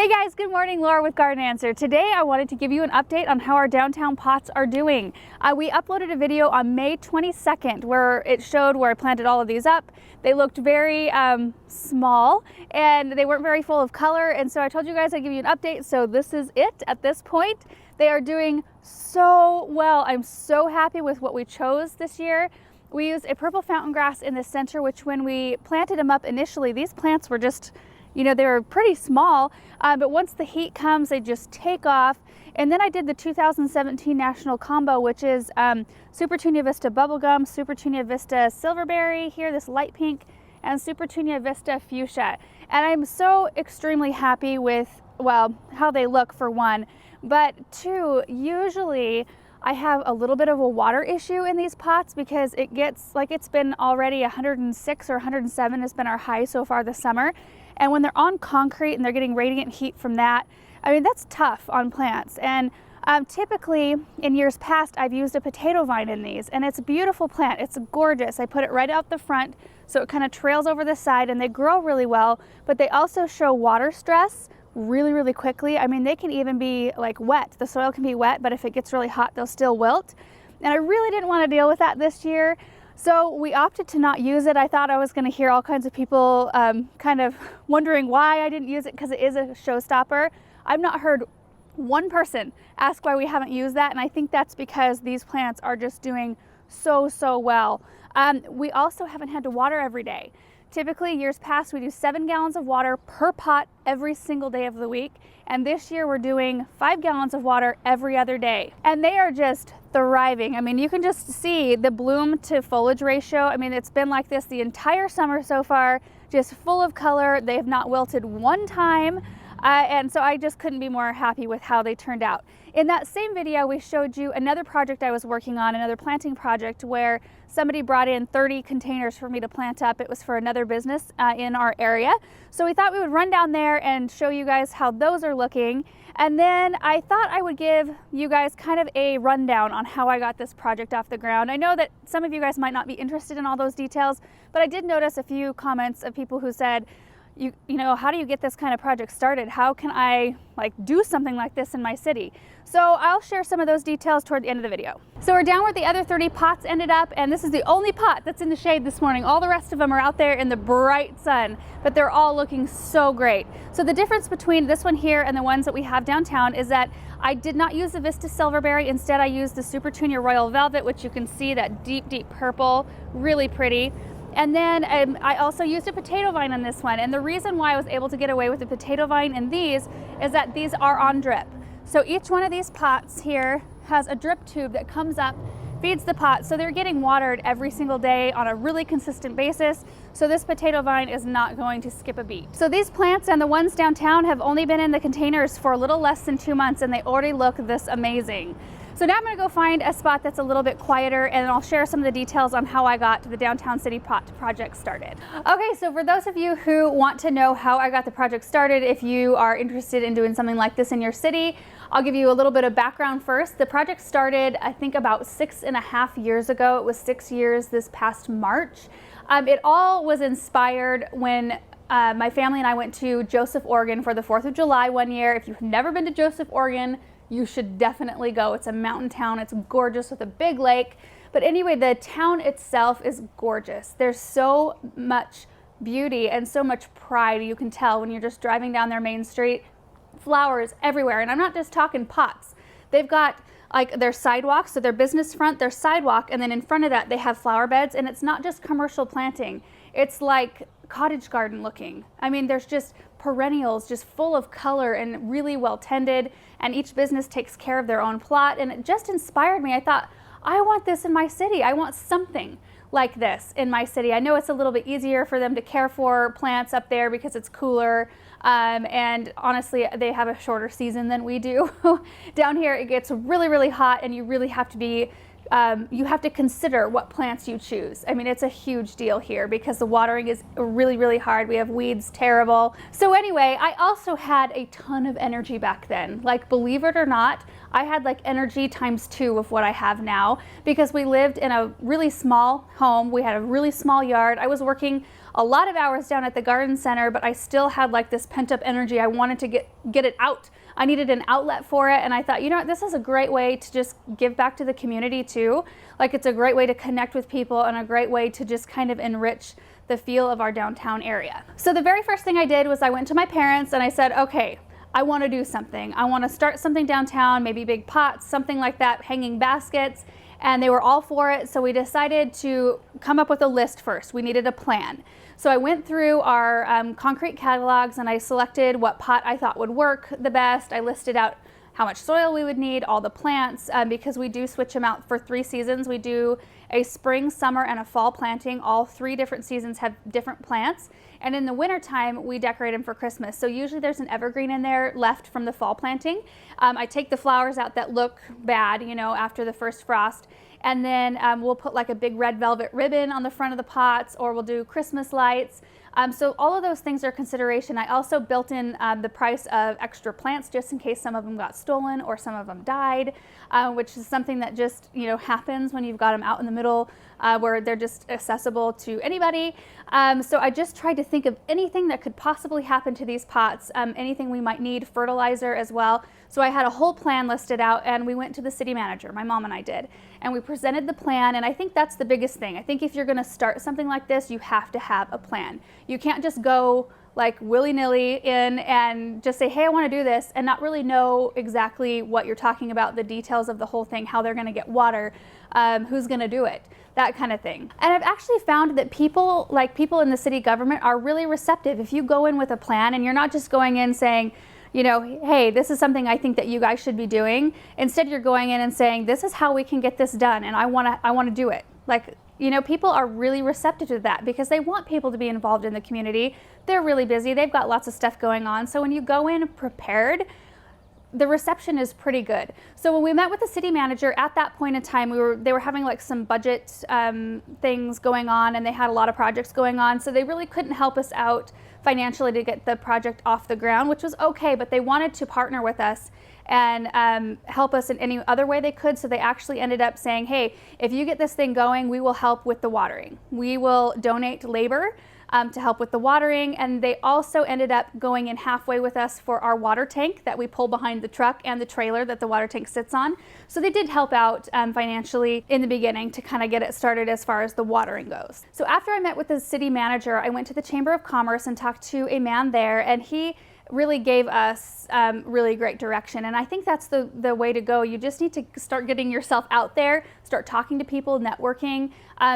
Hey guys, good morning. Laura with Garden Answer. Today I wanted to give you an update on how our downtown pots are doing. We uploaded a video on May 22nd where it showed where I planted all of these up. They looked very small and they weren't very full of color, and so I told you guys I'd give you an update. So this is it at this point. They are doing so well. I'm so happy with what we chose this year. We used a purple fountain grass in the center, which when we planted them up initially, these plants were just, you know, they were pretty small, but once the heat comes, they just take off. And then I did the 2017 National Combo, which is Supertunia Vista Bubblegum, Supertunia Vista Silverberry, here this light pink, and Supertunia Vista Fuchsia. And I'm so extremely happy with, well, how they look for one, but two, usually I have a little bit of a water issue in these pots because it gets, like, it's been already 106 or 107 has been our high so far this summer. And when they're on concrete and they're getting radiant heat from that, I mean, that's tough on plants. And typically in years past, I've used a potato vine in these, and it's a beautiful plant. It's gorgeous. I put it right out the front, so it kind of trails over the side, and they grow really well, but they also show water stress really, really quickly. I mean, they can even be like wet. The soil can be wet, but if it gets really hot, they'll still wilt. And I really didn't want to deal with that this year. So we opted to not use it. I thought I was going to hear all kinds of people kind of wondering why I didn't use it because it is a showstopper. I've not heard one person ask why we haven't used that, and I think that's because these plants are just doing so well. We also haven't had to water every day. Typically, years past, we do 7 gallons of water per pot every single day of the week. And this year we're doing 5 gallons of water every other day. And they are just thriving. I mean, you can just see the bloom to foliage ratio. I mean, it's been like this the entire summer so far, just full of color. They have not wilted one time. And so I just couldn't be more happy with how they turned out. In that same video, we showed you another project I was working on, another planting project where somebody brought in 30 containers for me to plant up. It was for another business in our area. So we thought we would run down there and show you guys how those are looking. And then I thought I would give you guys kind of a rundown on how I got this project off the ground. I know that some of you guys might not be interested in all those details, but I did notice a few comments of people who said, you know, how do you get this kind of project started? How can I do something like this in my city? So I'll share some of those details toward the end of the video. So we're down where the other 30 pots ended up, and this is the only pot that's in the shade this morning. All the rest of them are out there in the bright sun, but they're all looking so great. So the difference between this one here and the ones that we have downtown is that I did not use the Vista Silverberry. Instead, I used the Supertunia Royal Velvet, which you can see that deep purple, really pretty. And then I also used a potato vine on this one. And the reason why I was able to get away with the potato vine in these is that these are on drip. So each one of these pots here has a drip tube that comes up, feeds the pot. So they're getting watered every single day on a really consistent basis. So this potato vine is not going to skip a beat. So these plants and the ones downtown have only been in the containers for a little less than 2 months, and they already look this amazing. So now I'm going to go find a spot that's a little bit quieter, and I'll share some of the details on how I got the Downtown City Pot project started. Okay, so for those of you who want to know how I got the project started, if you are interested in doing something like this in your city, I'll give you a little bit of background first. The project started, I think, about 6.5 years ago. It was 6 years this past March. It all was inspired when my family and I went to Joseph, Oregon for the 4th of July one year. If you've never been to Joseph, Oregon, you should definitely go. It's a mountain town. It's gorgeous with a big lake. But anyway, the town itself is gorgeous. There's so much beauty and so much pride. You can tell when you're just driving down their main street. Flowers everywhere. And I'm not just talking pots. They've got like their sidewalks, so their business front, their sidewalk, and then in front of that they have flower beds, and it's not just commercial planting. It's like cottage garden looking. I mean, there's just perennials just full of color and really well tended, and each business takes care of their own plot, and it just inspired me. I thought, I want this in my city. I want something like this in my city. I know it's a little bit easier for them to care for plants up there because it's cooler, and honestly they have a shorter season than we do. Down here it gets really hot, and you really have to be you have to consider what plants you choose. I mean, it's a huge deal here because the watering is really hard. We have weeds, terrible. So anyway, I also had a ton of energy back then. Like, believe it or not, I had like energy ×2 of what I have now because we lived in a really small home. We had a really small yard. I was working a lot of hours down at the garden center, but I still had like this pent up energy. I wanted to get it out. I needed an outlet for it, and I thought, you know what, this is a great way to just give back to the community too. Like, it's a great way to connect with people and a great way to just kind of enrich the feel of our downtown area. So the very first thing I did was I went to my parents and I said, okay, I want to do something. I want to start something downtown, maybe big pots, something like that, hanging baskets. And they were all for it. So we decided to come up with a list first. We needed a plan. So I went through our concrete catalogs and I selected what pot I thought would work the best. I listed out how much soil we would need, all the plants, because we do switch them out for 3 seasons. We do a spring, summer, and a fall planting. All 3 different seasons have different plants. And in the wintertime, we decorate them for Christmas. So usually there's an evergreen in there left from the fall planting. I take the flowers out that look bad, you know, after the first frost. And then we'll put like a big red velvet ribbon on the front of the pots, or we'll do Christmas lights. So all of those things are consideration. I also built in the price of extra plants just in case some of them got stolen or some of them died, which is something that just, you know, happens when you've got them out in the middle where they're just accessible to anybody. So I just tried to think of anything that could possibly happen to these pots, anything we might need, fertilizer as well. So I had a whole plan listed out, and we went to the city manager, my mom and I did, and we presented the plan. And I think that's the biggest thing. I think if you're going to start something like this, you have to have a plan. You can't just go like willy-nilly in and just say, hey, I want to do this, and not really know exactly what you're talking about, the details of the whole thing, how they're going to get water, who's going to do it, that kind of thing. And I've actually found that people in the city government are really receptive. If you go in with a plan and you're not just going in saying, you know, hey, this is something I think that you guys should be doing. Instead, you're going in and saying, this is how we can get this done, and I want to do it. Like, you know, people are really receptive to that because they want people to be involved in the community. They're really busy. They've got lots of stuff going on. So when you go in prepared, the reception is pretty good. So when we met with the city manager at that point in time, they were having like some budget things going on, and they had a lot of projects going on. So they really couldn't help us out financially to get the project off the ground, which was okay, but they wanted to partner with us and help us in any other way they could. So they actually ended up saying, hey, if you get this thing going, we will help with the watering. We will donate labor to help with the watering. And they also ended up going in halfway with us for our water tank that we pull behind the truck and the trailer that the water tank sits on. So they did help out financially in the beginning to kind of get it started as far as the watering goes. So after I met with the city manager, I went to the Chamber of Commerce and talked to a man there, and he really gave us really great direction. And I think that's the way to go. You just need to start getting yourself out there, start talking to people, networking,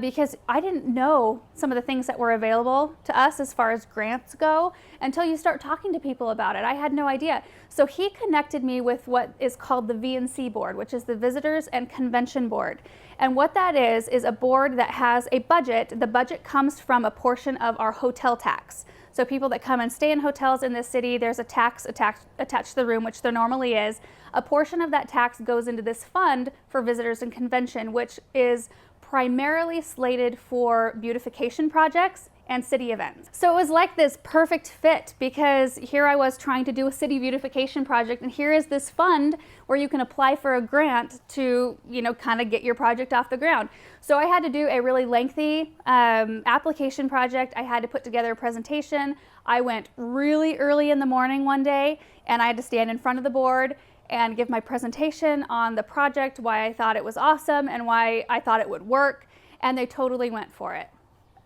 because I didn't know some of the things that were available to us as far as grants go until you start talking to people about it. I had no idea. So he connected me with what is called the V&C board, which is the Visitors and Convention Board. And what that is a board that has a budget. The budget comes from a portion of our hotel tax. So people that come and stay in hotels in this city, there's a tax attached to the room, which there normally is. A portion of that tax goes into this fund for visitors and convention, which is primarily slated for beautification projects and city events. So it was like this perfect fit, because here I was trying to do a city beautification project, and here is this fund where you can apply for a grant to, you know, kind of get your project off the ground. So I had to do a really lengthy application project. I had to put together a presentation. I went really early in the morning one day, and I had to stand in front of the board and give my presentation on the project, why I thought it was awesome and why I thought it would work, and they totally went for it.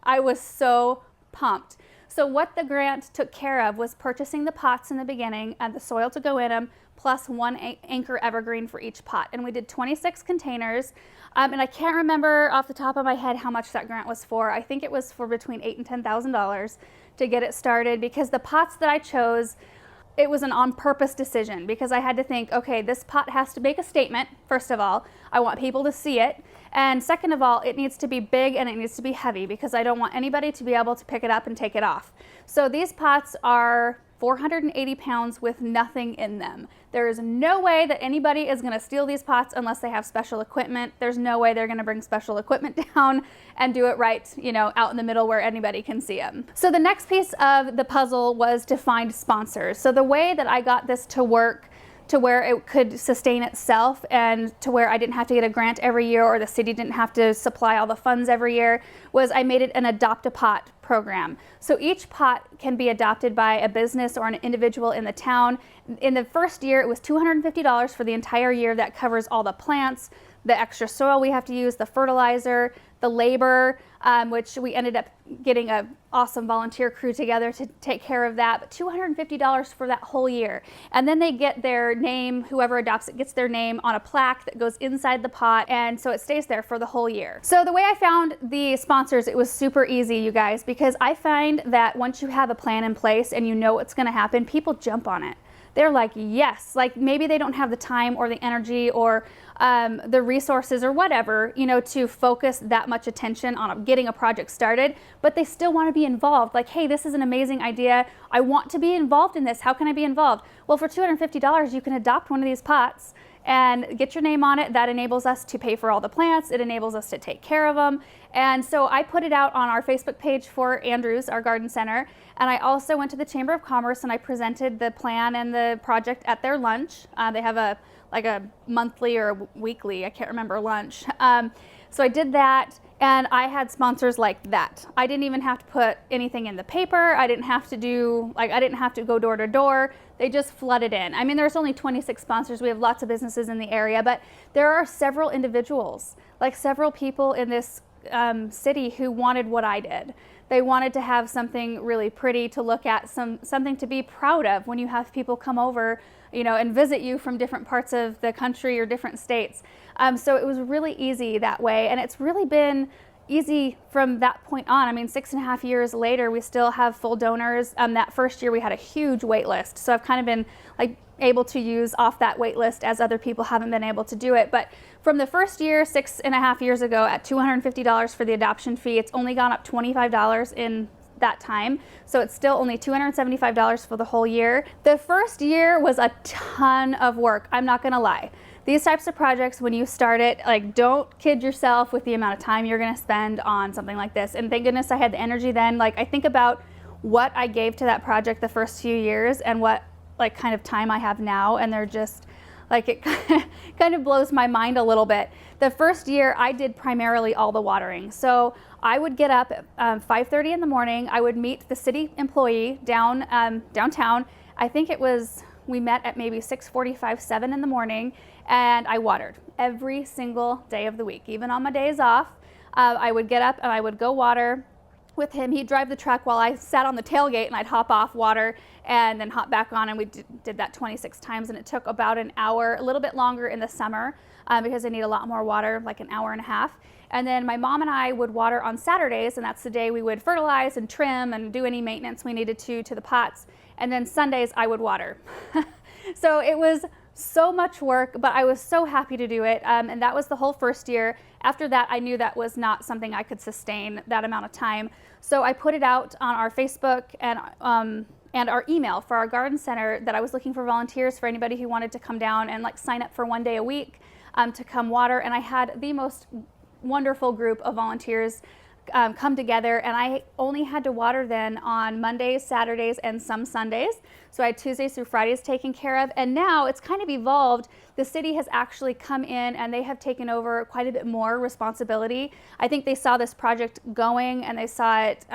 I was so pumped. So what the grant took care of was purchasing the pots in the beginning and the soil to go in them, plus 1 anchor evergreen for each pot. And we did 26 containers. And I can't remember off the top of my head how much that grant was for. I think it was for between $8,000 and $10,000 to get it started, because the pots that I chose, it was an on-purpose decision, because I had to think, okay, this pot has to make a statement, first of all. I want people to see it. And second of all, it needs to be big and it needs to be heavy, because I don't want anybody to be able to pick it up and take it off. So these pots are 480 pounds with nothing in them. There is no way that anybody is going to steal these pots unless they have special equipment. There's no way they're going to bring special equipment down and do it right, you know, out in the middle where anybody can see them. So the next piece of the puzzle was to find sponsors. So the way that I got this to work to where it could sustain itself and to where I didn't have to get a grant every year or the city didn't have to supply all the funds every year, was I made it an Adopt a Pot program. So each pot can be adopted by a business or an individual in the town. In the first year, it was $250 for the entire year. That covers all the plants, the extra soil we have to use, the fertilizer, the labor, which we ended up getting an awesome volunteer crew together to take care of that, but $250 for that whole year. And then they get their name, whoever adopts it gets their name on a plaque that goes inside the pot, and so it stays there for the whole year. So the way I found the sponsors, it was super easy, you guys, because I find that once you have a plan in place and you know what's gonna happen, people jump on it. They're like, yes, like maybe they don't have the time or the energy or the resources or whatever, you know, to focus that much attention on getting a project started, but they still want to be involved. Like, hey, this is an amazing idea. I want to be involved in this. How can I be involved? Well, for $250, you can adopt one of these pots and get your name on it. That enables us to pay for all the plants. It enables us to take care of them. And so I put it out on our Facebook page for Andrews, our garden center. And I also went to the Chamber of Commerce and I presented the plan and the project at their lunch. They have a monthly or a weekly, I can't remember, lunch. So I did that, and I had sponsors like that. I didn't even have to put anything in the paper. I didn't have to go door to door. They just flooded in. I mean, there's only 26 sponsors. We have lots of businesses in the area, but there are several individuals, like several people in this city who wanted what I did. They wanted to have something really pretty to look at, something to be proud of when you have people come over, you know, and visit you from different parts of the country or different states. So it was really easy that way, and it's really been easy from that point on. I mean, 6.5 years later, we still have full donors. That first year we had a huge wait list, so I've kind of been like able to use off that wait list as other people haven't been able to do it. But from the first year, 6.5 years ago, at $250 for the adoption fee, it's only gone up $25 in that time. So it's still only $275 for the whole year. The first year was a ton of work, I'm not gonna lie. These types of projects, when you start it, like, don't kid yourself with the amount of time you're gonna spend on something like this. And thank goodness I had the energy then. Like, I think about what I gave to that project the first few years and what like kind of time I have now, and they're just like, it kind of blows my mind a little bit. The first year I did primarily all the watering. So I would get up at 5:30 in the morning. I would meet the city employee downtown. I think it was, we met at maybe 6:45, 7 in the morning, and I watered every single day of the week, even on my days off. I would get up and I would go water with him. He'd drive the truck while I sat on the tailgate, and I'd hop off, water, and then hop back on, and we did that 26 times, and it took about an hour, a little bit longer in the summer because I need a lot more water, like an hour and a half. And then my mom and I would water on Saturdays, and that's the day we would fertilize and trim and do any maintenance we needed to the pots. And then Sundays I would water. So it was so much work, but I was so happy to do it. And that was the whole first year. After that, I knew that was not something I could sustain that amount of time. So I put it out on our Facebook and our email for our garden center that I was looking for volunteers for anybody who wanted to come down and like sign up for 1 day a week to come water. And I had the most wonderful group of volunteers come together, and I only had to water then on Mondays, Saturdays, and some Sundays. So I had Tuesdays through Fridays taken care of, and now it's kind of evolved. The city has actually come in and they have taken over quite a bit more responsibility. I think they saw this project going and they saw it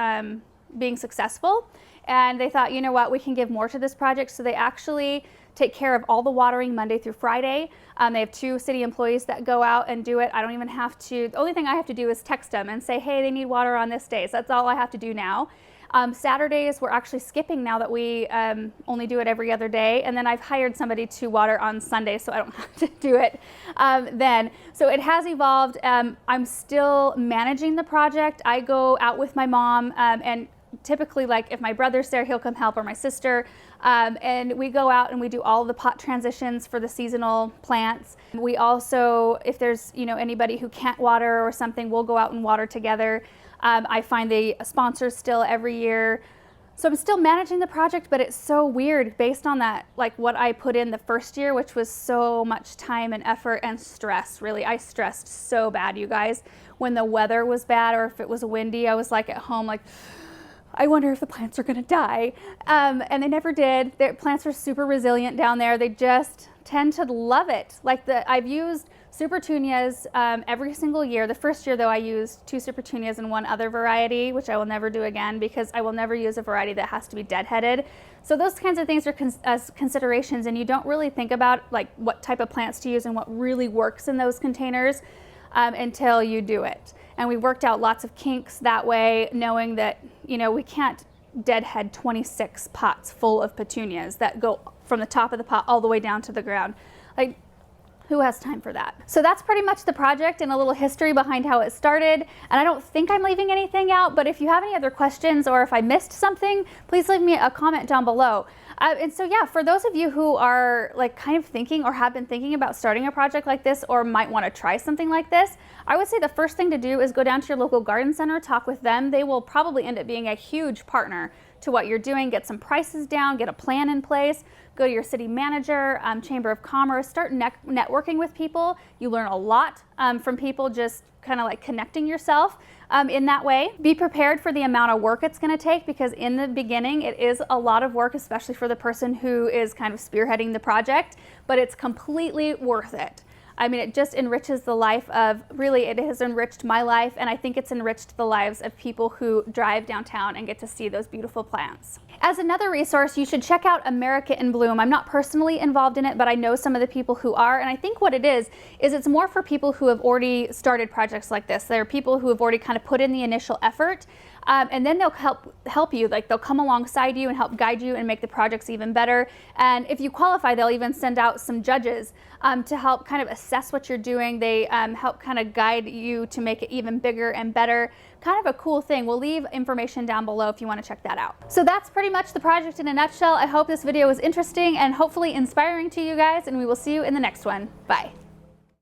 being successful, and they thought, you know what, we can give more to this project. So they actually take care of all the watering Monday through Friday. They have 2 city employees that go out and do it. I don't even have to, the only thing I have to do is text them and say, hey, they need water on this day. So that's all I have to do now. Saturdays, we're actually skipping now that we only do it every other day. And then I've hired somebody to water on Sunday, so I don't have to do it then. So it has evolved. I'm still managing the project. I go out with my mom and typically, like, if my brother's there, he'll come help, or my sister, and we go out and we do all the pot transitions for the seasonal plants. We also, if there's, you know, anybody who can't water or something, we'll go out and water together. I find the sponsors still every year. So I'm still managing the project, but it's so weird based on that, like what I put in the first year, which was so much time and effort and stress, really. I stressed so bad, you guys. When the weather was bad or if it was windy, I was like at home, like, I wonder if the plants are gonna die. And they never did. Their plants are super resilient down there. They just tend to love it. Like I've used Super Tunias every single year. The first year though, I used 2 Super Tunias and 1 other variety, which I will never do again because I will never use a variety that has to be deadheaded. So those kinds of things are considerations, and you don't really think about like what type of plants to use and what really works in those containers until you do it. And we worked out lots of kinks that way, knowing that, you know, we can't deadhead 26 pots full of petunias that go from the top of the pot all the way down to the ground. Like, who has time for that? So that's pretty much the project and a little history behind how it started. And I don't think I'm leaving anything out, but if you have any other questions or if I missed something, please leave me a comment down below. And so yeah, for those of you who are like kind of thinking or have been thinking about starting a project like this or might want to try something like this, I would say the first thing to do is go down to your local garden center, talk with them. They will probably end up being a huge partner to what you're doing. Get some prices down, get a plan in place, go to your city manager, Chamber of Commerce, start networking with people. You learn a lot from people just kind of like connecting yourself in that way. Be prepared for the amount of work it's going to take, because in the beginning it is a lot of work, especially for the person who is kind of spearheading the project, but it's completely worth it. I mean, it just enriches the life of, really, it has enriched my life, and I think it's enriched the lives of people who drive downtown and get to see those beautiful plants. As another resource, you should check out America in Bloom. I'm not personally involved in it, but I know some of the people who are, and I think what it is it's more for people who have already started projects like this. There are people who have already kind of put in the initial effort, and then they'll help you, like they'll come alongside you and help guide you and make the projects even better. And if you qualify, they'll even send out some judges to help kind of assess what you're doing. They help kind of guide you to make it even bigger and better. Kind of a cool thing. We'll leave information down below if you want to check that out. So that's pretty much the project in a nutshell. I hope this video was interesting and hopefully inspiring to you guys, and we will see you in the next one. Bye.